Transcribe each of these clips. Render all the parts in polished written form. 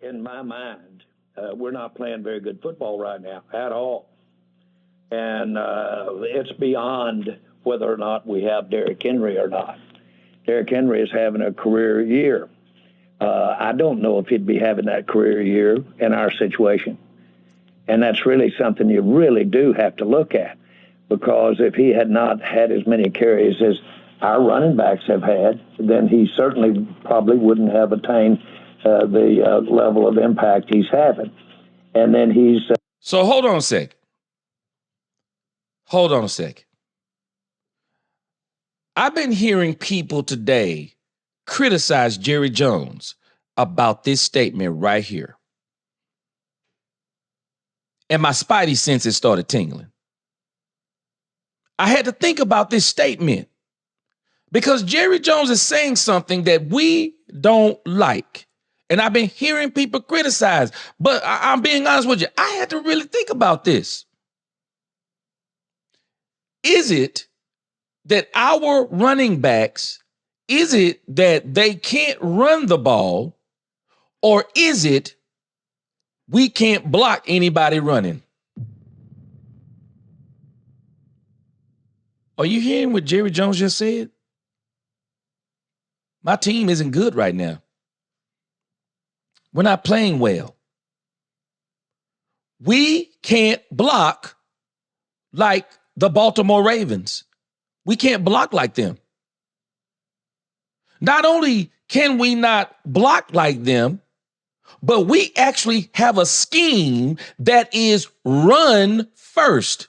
in my mind, we're not playing very good football right now at all. And it's beyond whether or not we have Derrick Henry or not. Derrick Henry is having a career year. I don't know if he'd be having that career year in our situation. And that's really something you really do have to look at, because if he had not had as many carries as our running backs have had, then he certainly probably wouldn't have attained the level of impact he's having. And then he's... So hold on a sec. Hold on a sec. I've been hearing people today criticize Jerry Jones about this statement right here. And my spidey senses started tingling. I had to think about this statement because Jerry Jones is saying something that we don't like. And I've been hearing people criticize, but I'm being honest with you. I had to really think about this. Is it that our running backs, is it that they can't run the ball, or is it we can't block anybody running? Are you hearing what Jerry Jones just said? My team isn't good right now. We're not playing well. We can't block like the Baltimore Ravens. We can't block like them. Not only can we not block like them, but we actually have a scheme that is run first.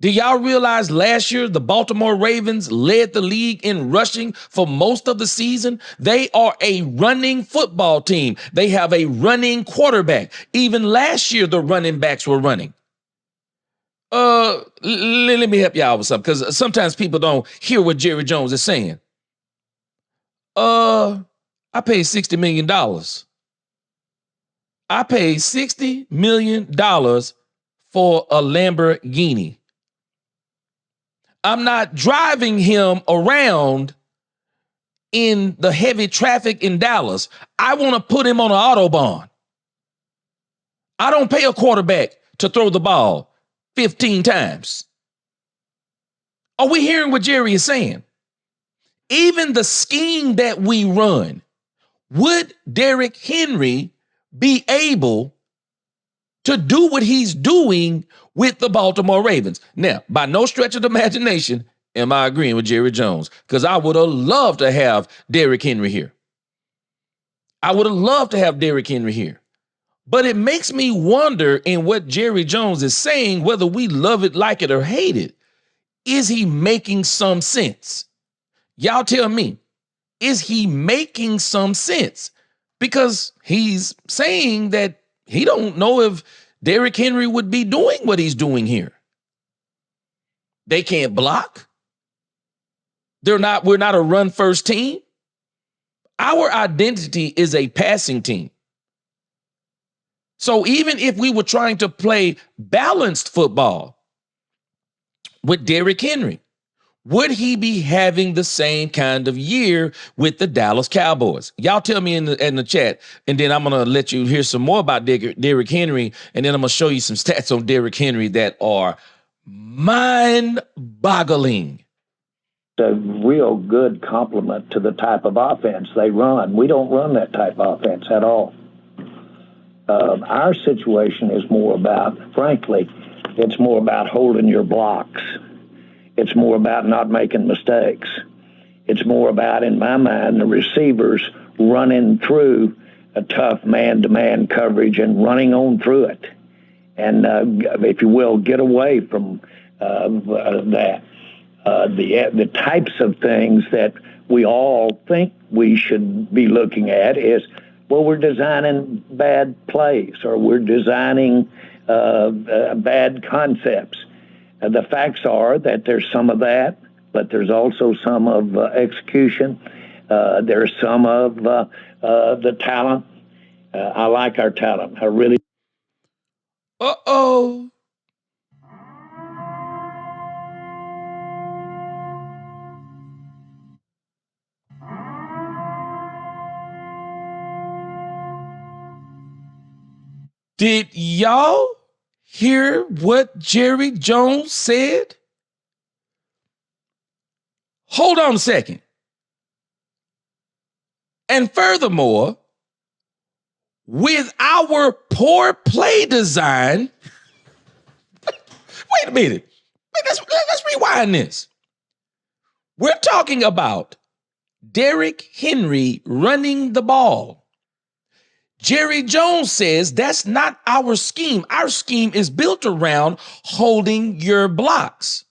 Do y'all realize last year the Baltimore Ravens led the league in rushing for most of the season? They are a running football team. They have a running quarterback. Even last year the running backs were running. Let me help y'all with something, because sometimes people don't hear what Jerry Jones is saying. I paid $60 million. I paid $60 million for a Lamborghini. I'm not driving him around in the heavy traffic in Dallas. I want to put him on an Autobahn. I don't pay a quarterback to throw the ball 15 times. Are we hearing what Jerry is saying? Even the scheme that we run, would Derrick Henry be able to do what he's doing with the Baltimore Ravens? Now, by no stretch of the imagination am I agreeing with Jerry Jones, because I would have loved to have Derrick Henry here. I would have loved to have Derrick Henry here. But it makes me wonder in what Jerry Jones is saying, whether we love it, like it, or hate it, is he making some sense? Y'all tell me, is he making some sense? Because he's saying that he don't know if Derrick Henry would be doing what he's doing here. They can't block. We're not a run first team. Our identity is a passing team. So even if we were trying to play balanced football with Derrick Henry, would he be having the same kind of year with the Dallas Cowboys? Y'all tell me in the chat, and then I'm going to let you hear some more about Derrick Henry, and then I'm going to show you some stats on Derrick Henry that are mind-boggling. A real good complement to the type of offense they run. We don't run that type of offense at all. Our situation is more about, frankly, it's more about holding your blocks. It's more about not making mistakes. It's more about, in my mind, the receivers running through a tough man-to-man coverage and running on through it. And, if you will, get away from that. The types of things that we all think we should be looking at is, well, we're designing bad plays, or we're designing bad concepts. The facts are that there's some of that, but there's also some of execution. There's some of the talent. I like our talent. I really. Uh-oh. Did y'all hear what Jerry Jones said? Hold on a second. And furthermore, with our poor play design, wait a minute. Let's rewind this. We're talking about Derrick Henry running the ball. Jerry Jones says that's not our scheme. Our scheme is built around holding your blocks.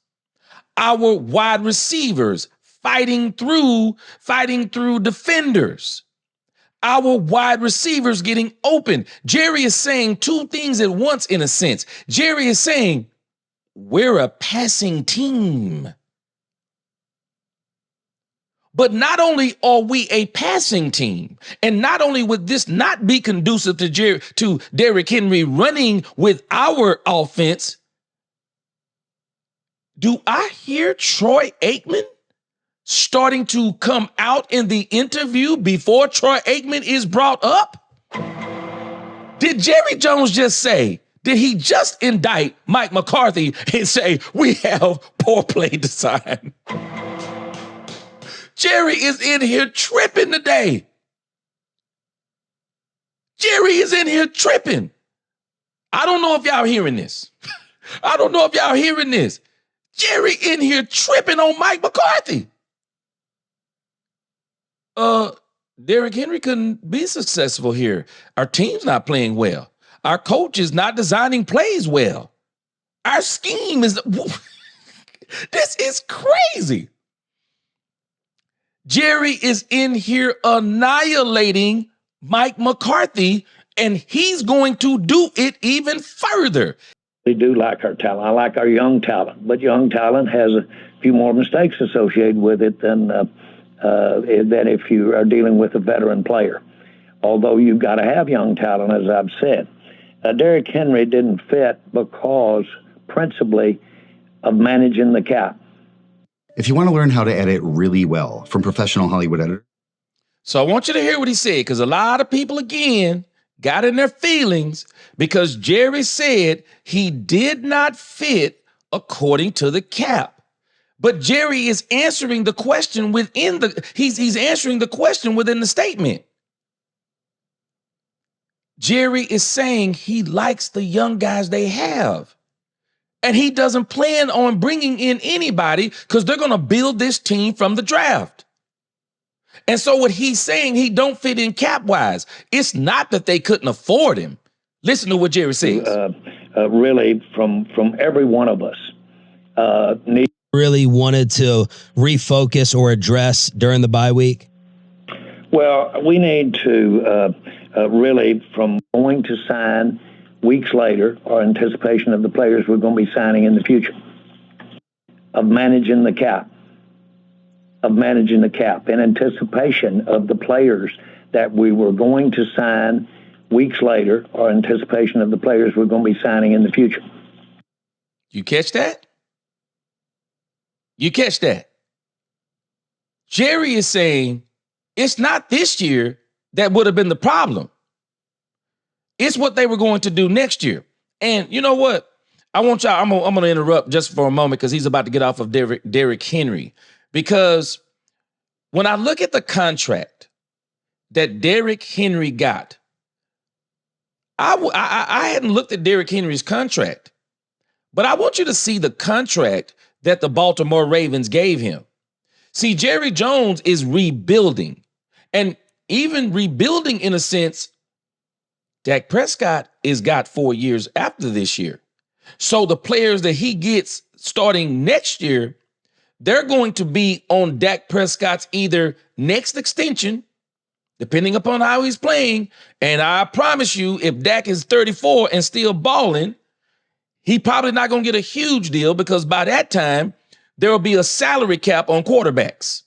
Our wide receivers fighting through defenders. Our wide receivers getting open. Jerry is saying two things at once in a sense. Jerry is saying, we're a passing team. But not only are we a passing team, and not only would this not be conducive to Derrick Henry running with our offense, do I hear Troy Aikman starting to come out in the interview before Troy Aikman is brought up? Did Jerry Jones just say, did he just indict Mike McCarthy and say, we have poor play design? Jerry is in here tripping today. Jerry is in here tripping. I don't know if y'all hearing this. I don't know if y'all hearing this. Jerry in here tripping on Mike McCarthy. Derrick Henry couldn't be successful here. Our team's not playing well. Our coach is not designing plays well. Our scheme is, this is crazy. Jerry is in here annihilating Mike McCarthy, and he's going to do it even further. We do like our talent. I like our young talent, but young talent has a few more mistakes associated with it than if you are dealing with a veteran player. Although you've got to have young talent, as I've said. Derrick Henry didn't fit because principally of managing the cap. If you want to learn how to edit really well from professional Hollywood editors. So I want you to hear what he said, because a lot of people, again, got in their feelings because Jerry said he did not fit according to the cap. But Jerry is answering the question within he's answering the question within the statement. Jerry is saying he likes the young guys they have. And he doesn't plan on bringing in anybody because they're going to build this team from the draft. And so what he's saying, he don't fit in cap-wise. It's not that they couldn't afford him. Listen to what Jerry says. Really, from every one of us, really wanted to refocus or address during the bye week? Well, we need to really, from going to sign weeks later, our anticipation of the players we're going to be signing in the future, of managing the cap, in anticipation of the players that we were going to sign weeks later, or anticipation of the players we're going to be signing in the future. You catch that? You catch that? Jerry is saying it's not this year that would have been the problem. It's what they were going to do next year. And you know what? I'm going to interrupt just for a moment because he's about to get off of Derrick Henry. Because when I look at the contract that Derrick Henry got, I hadn't looked at Derrick Henry's contract, but I want you to see the contract that the Baltimore Ravens gave him. See, Jerry Jones is rebuilding, and even rebuilding in a sense, Dak Prescott is got 4 years after this year. So the players that he gets starting next year, they're going to be on Dak Prescott's either next extension, depending upon how he's playing. And I promise you, if Dak is 34 and still balling, he probably not going to get a huge deal because by that time, there will be a salary cap on quarterbacks.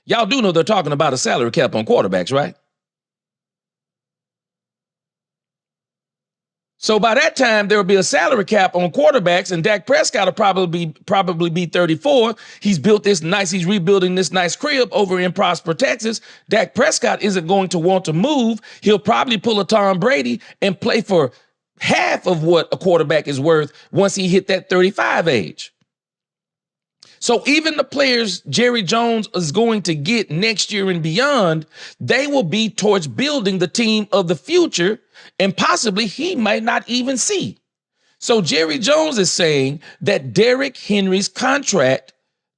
Y'all do know they're talking about a salary cap on quarterbacks, right? So by that time, there will be a salary cap on quarterbacks, and Dak Prescott will probably be 34. He's built this nice, he's rebuilding this nice crib over in Prosper, Texas. Dak Prescott isn't going to want to move. He'll probably pull a Tom Brady and play for half of what a quarterback is worth once he hit that 35 age. So even the players Jerry Jones is going to get next year and beyond, they will be towards building the team of the future, and possibly he might not even see. So Jerry Jones is saying that Derrick Henry's contract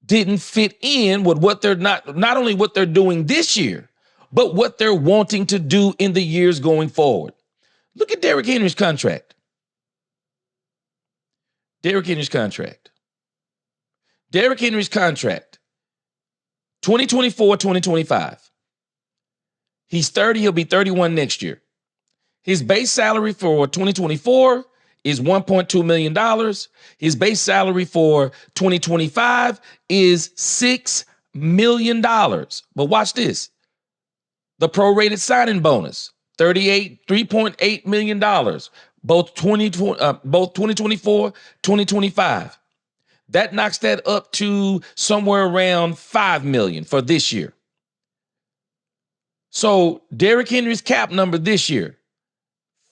didn't fit in with what they're not only what they're doing this year, but what they're wanting to do in the years going forward. Look at Derrick Henry's contract. Derrick Henry's contract. Derrick Henry's contract, 2024, 2025. He's 30, he'll be 31 next year. His base salary for 2024 is $1.2 million. His base salary for 2025 is $6 million. But watch this. The prorated signing bonus, $3.8 million, both 2024, 2025. That knocks that up to somewhere around $5 million for this year. So Derrick Henry's cap number this year,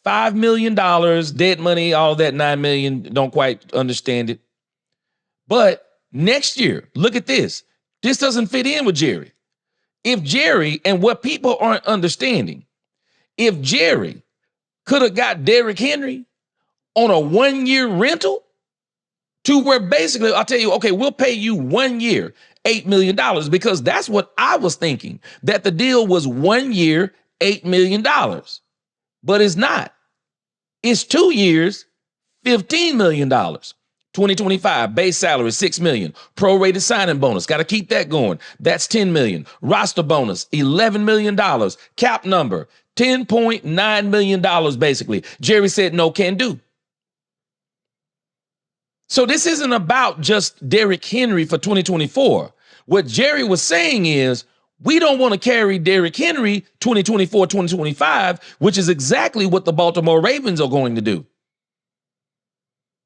$5 million, dead money, all that $9 million, don't quite understand it. But next year, look at this. This doesn't fit in with Jerry. If Jerry, and what people aren't understanding, if Jerry could have got Derrick Henry on a 1-year rental, to where basically, I'll tell you, okay, we'll pay you 1 year, $8 million, because that's what I was thinking, that the deal was 1 year, $8 million. But it's not. It's 2 years, $15 million. 2025, base salary, $6 million. Prorated signing bonus, got to keep that going. That's $10 million. Roster bonus, $11 million. Cap number, $10.9 million, basically. Jerry said, no can do. So this isn't about just Derrick Henry for 2024. What Jerry was saying is, we don't want to carry Derrick Henry 2024, 2025, which is exactly what the Baltimore Ravens are going to do.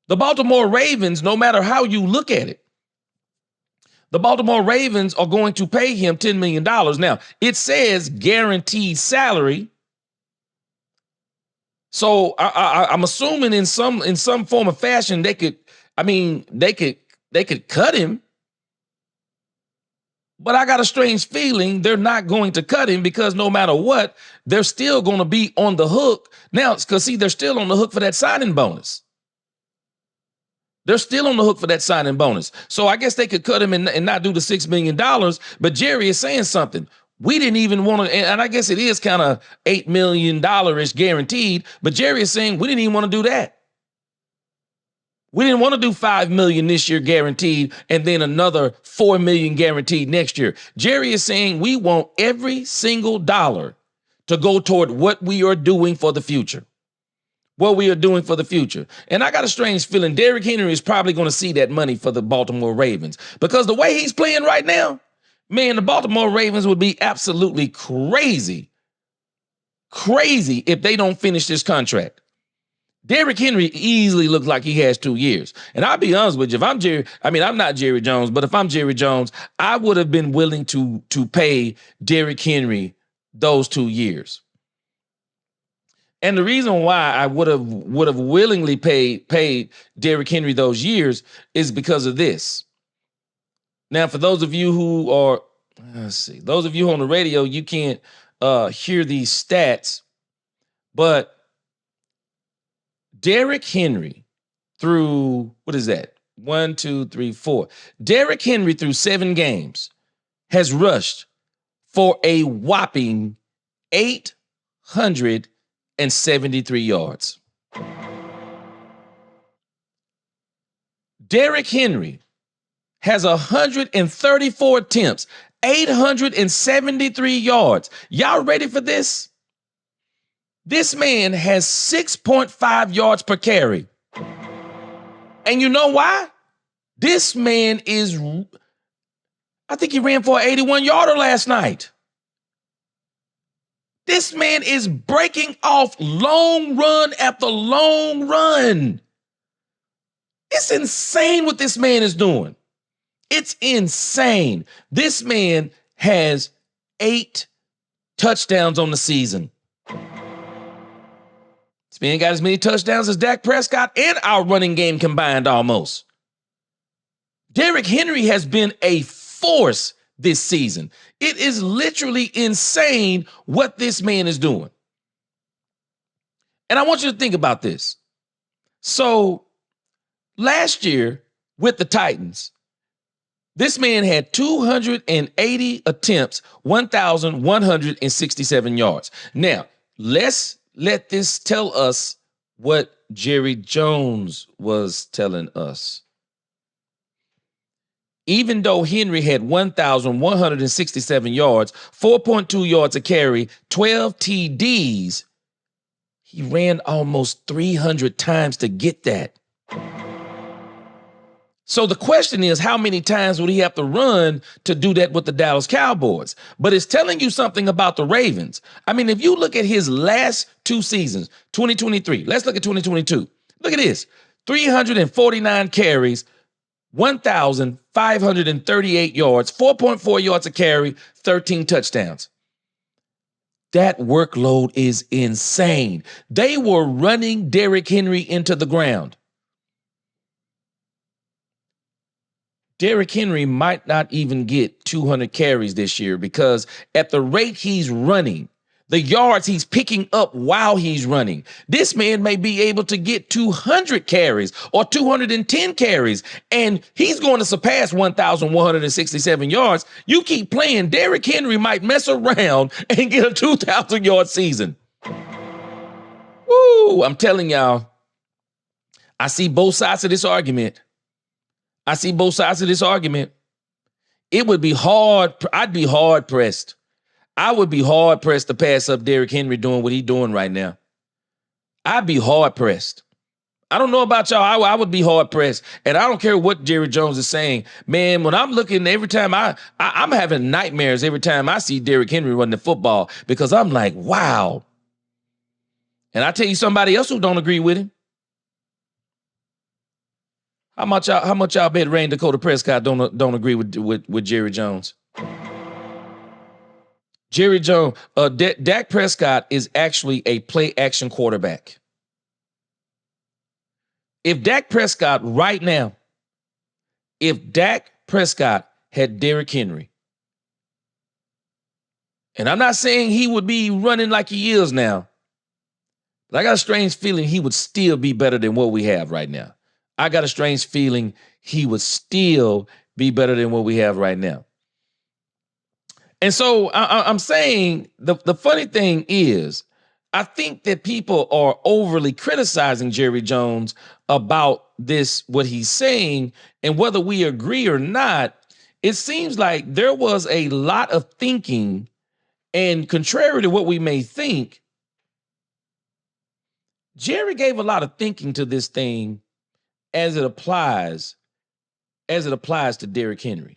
The Baltimore Ravens, no matter how you look at it, the Baltimore Ravens are going to pay him $10 million. Now, it says guaranteed salary. So I'm assuming in some form of fashion, they could cut him, but I got a strange feeling they're not going to cut him, because no matter what, they're still going to be on the hook. Now, because see, they're still on the hook for that signing bonus. They're still on the hook for that signing bonus. So I guess they could cut him and not do the $6 million, but Jerry is saying something. We didn't even want to, and I guess it is kind of $8 million-ish guaranteed, but Jerry is saying we didn't even want to do that. We didn't want to do $5 million this year guaranteed and then another $4 million guaranteed next year. Jerry is saying we want every single dollar to go toward what we are doing for the future. What we are doing for the future. And I got a strange feeling Derrick Henry is probably going to see that money for the Baltimore Ravens, because the way he's playing right now, man, the Baltimore Ravens would be absolutely crazy if they don't finish this contract. Derrick Henry easily looks like he has 2 years. And I'll be honest with you, if I'm Jerry, I'm not Jerry Jones, but if I'm Jerry Jones, I would have been willing to pay Derrick Henry those 2 years. And the reason why I would have willingly paid Derrick Henry those years is because of this. Now, for those of you who are, those of you on the radio, you can't hear these stats, but Derrick Henry through, what is that? 1, 2, 3, 4. Derrick Henry through 7 games has rushed for a whopping 873 yards. Derrick Henry has 134 attempts, 873 yards. Y'all ready for this? This man has 6.5 yards per carry. And you know why? This man is, I think he ran for an 81-yarder last night. This man is breaking off long run after long run. It's insane what this man is doing. It's insane. This man has 8 touchdowns on the season. This man got as many touchdowns as Dak Prescott and our running game combined almost. Derrick Henry has been a force this season. It is literally insane what this man is doing. And I want you to think about this. So last year with the Titans, this man had 280 attempts, 1,167 yards. Now, let's let this tell us what Jerry Jones was telling us. Even though Henry had 1,167 yards, 4.2 yards a carry, 12 TDs, he ran almost 300 times to get that. So the question is, how many times would he have to run to do that with the Dallas Cowboys? But it's telling you something about the Ravens. I mean, if you look at his last two seasons, 2023, let's look at 2022. Look at this, 349 carries, 1,538 yards, 4.4 yards a carry, 13 touchdowns. That workload is insane. They were running Derrick Henry into the ground. Derrick Henry might not even get 200 carries this year because at the rate he's running, the yards he's picking up while he's running, this man may be able to get 200 carries or 210 carries, and he's going to surpass 1,167 yards. You keep playing, Derrick Henry might mess around and get a 2,000-yard season. Woo, I'm telling y'all, I see both sides of this argument. It would be hard. I'd be hard pressed. I would be hard pressed to pass up Derrick Henry doing what he's doing right now. I'd be hard pressed. I don't know about y'all. I would be hard pressed. And I don't care what Jerry Jones is saying. Man, when I'm looking every time I'm having nightmares every time I see Derrick Henry running the football because I'm like, wow. And I tell you somebody else who don't agree with him. How much y'all bet Rain Dakota Prescott don't agree with Jerry Jones? Jerry Jones, Dak Prescott is actually a play action quarterback. If Dak Prescott right now, if Dak Prescott had Derrick Henry, and I'm not saying he would be running like he is now, but I got a strange feeling he would still be better than what we have right now. I got a strange feeling he would still be better than what we have right now. And so I'm saying the funny thing is, I think that people are overly criticizing Jerry Jones about this, what he's saying, and whether we agree or not, it seems like there was a lot of thinking, and contrary to what we may think, Jerry gave a lot of thinking to this thing as it applies to Derrick Henry.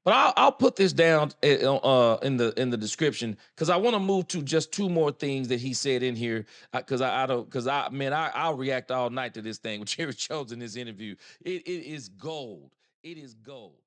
But I'll put this down in the description because I want to move to just two more things that he said in here I'll react all night to this thing with Jerry Jones in this interview. It is gold. It is gold.